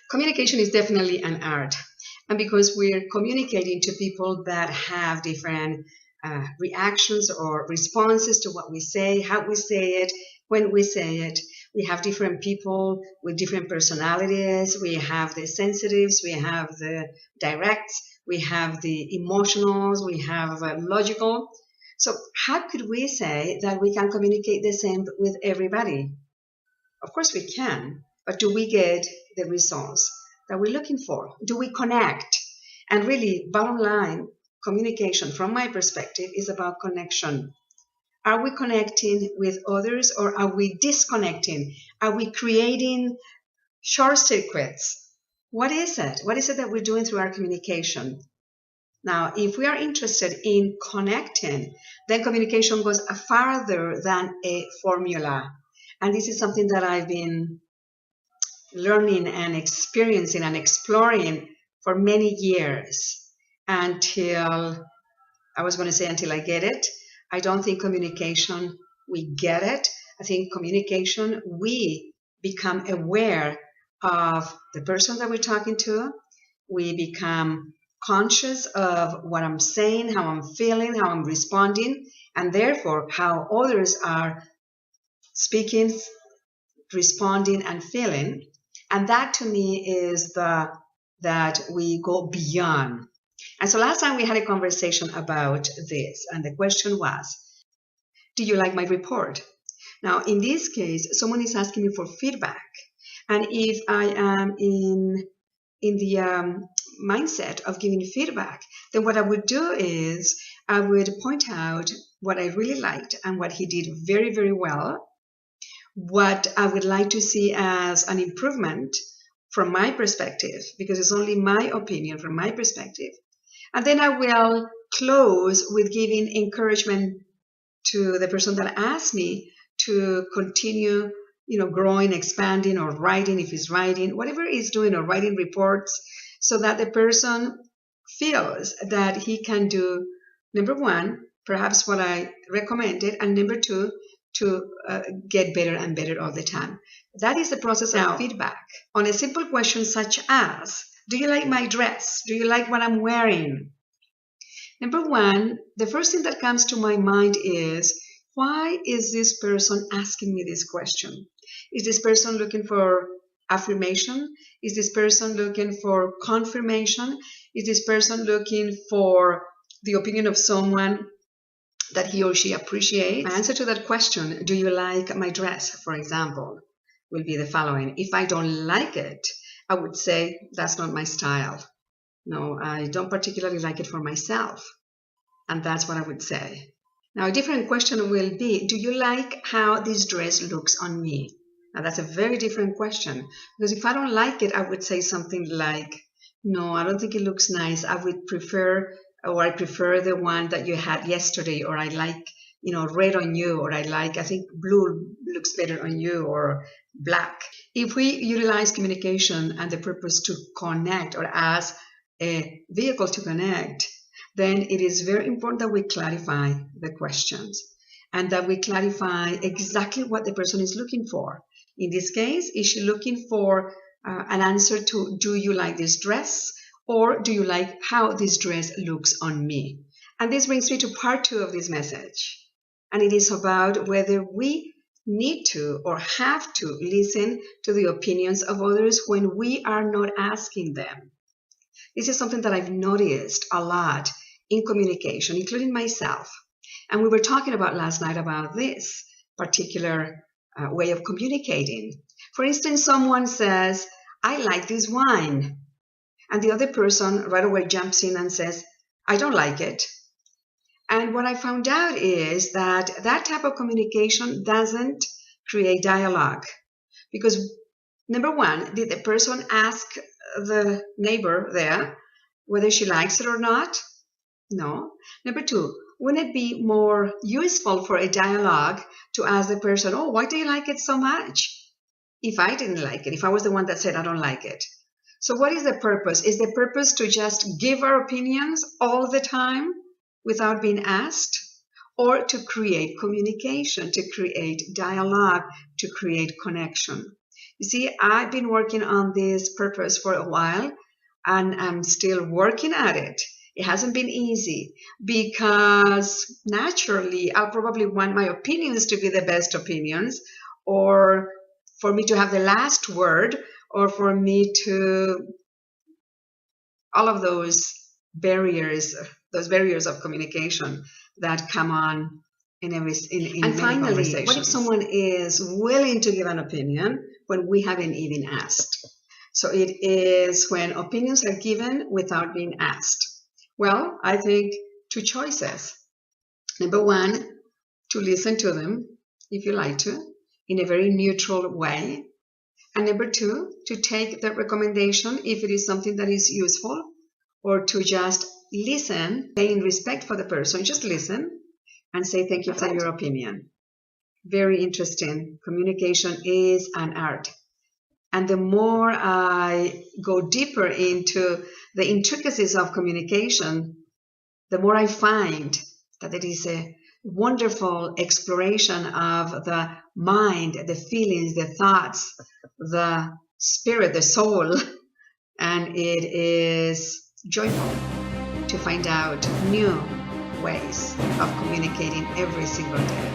Communication is definitely an art. And because we're communicating to people that have different reactions or responses to what we say, how we say it, when we say it, we have different people with different personalities. We have the sensitives, we have the directs, we have the emotionals, we have logical. So how could we say that we can communicate the same with everybody? Of course we can, but do we get the results that we're looking for? Do we connect? And really, bottom line, communication from my perspective is about connection. Are we connecting with others or are we disconnecting? Are we creating short circuits? What is it? What is it that we're doing through our communication? Now, if we are interested in connecting, then communication goes farther than a formula. And this is something that I've been learning and experiencing and exploring for many years until I get it. I don't think communication, we get it. I think communication, we become aware of the person that we're talking to. We become conscious of what I'm saying, how I'm feeling, how I'm responding, and therefore how others are speaking, responding, and feeling. And that to me is that we go beyond. And so last time we had a conversation about this, and the question was, do you like my report? Now, in this case, someone is asking me for feedback. And if I am in the mindset of giving feedback, then what I would do is I would point out what I really liked and what he did very, very well, what I would like to see as an improvement from my perspective, because it's only my opinion from my perspective. And then I will close with giving encouragement to the person that asked me to continue, growing, expanding, or writing, if he's writing, whatever he's doing, or writing reports, so that the person feels that he can do, number one, perhaps what I recommended, and number two, to get better and better all the time. That is the process of feedback. On a simple question such as, do you like my dress? Do you like what I'm wearing? Number one, the first thing that comes to my mind is, why is this person asking me this question? Is this person looking for affirmation? Is this person looking for confirmation? Is this person looking for the opinion of someone that he or she appreciates? My answer to that question, do you like my dress, for example, will be the following. If I don't like it, I would say that's not my style. No, I don't particularly like it for myself. And that's what I would say. Now, a different question will be, do you like how this dress looks on me? Now, that's a very different question. Because if I don't like it, I would say something like, no, I don't think it looks nice. I prefer the one that you had yesterday, or I like, red on you, or I think blue looks better on you, or black. If we utilize communication and the purpose to connect, or as a vehicle to connect, then it is very important that we clarify the questions and that we clarify exactly what the person is looking for. In this case, is she looking for an answer to, do you like this dress? Or do you like how this dress looks on me? And this brings me to part 2 of this message. And it is about whether we need to or have to listen to the opinions of others when we are not asking them. This is something that I've noticed a lot in communication, including myself. And we were talking about last night about this particular way of communicating. For instance, someone says, I like this wine. And the other person right away jumps in and says, I don't like it. And what I found out is that that type of communication doesn't create dialogue. Because number one, did the person ask the neighbor there whether she likes it or not? No. Number two, wouldn't it be more useful for a dialogue to ask the person, oh, why do you like it so much? If I didn't like it, if I was the one that said I don't like it. So what is the purpose? Is the purpose to just give our opinions all the time without being asked? Or to create communication, to create dialogue, to create connection? You see, I've been working on this purpose for a while, and I'm still working at it. It hasn't been easy because naturally I'll probably want my opinions to be the best opinions, or for me to have the last word, or for me to all of barriers, those barriers of communication that come on in in and many finally, conversations. What if someone is willing to give an opinion when we haven't even asked? So it is when opinions are given without being asked. Well, I think two choices. Number one, to listen to them, if you like to, in a very neutral way. And number two, to take the recommendation if it is something that is useful, or to just listen, paying respect for the person, just listen and say thank you for your opinion. Very interesting. Communication is an art. And the more I go deeper into the intricacies of communication, the more I find that it is a wonderful exploration of the mind, the feelings, the thoughts, the spirit, the soul. And it is joyful to find out new ways of communicating every single day.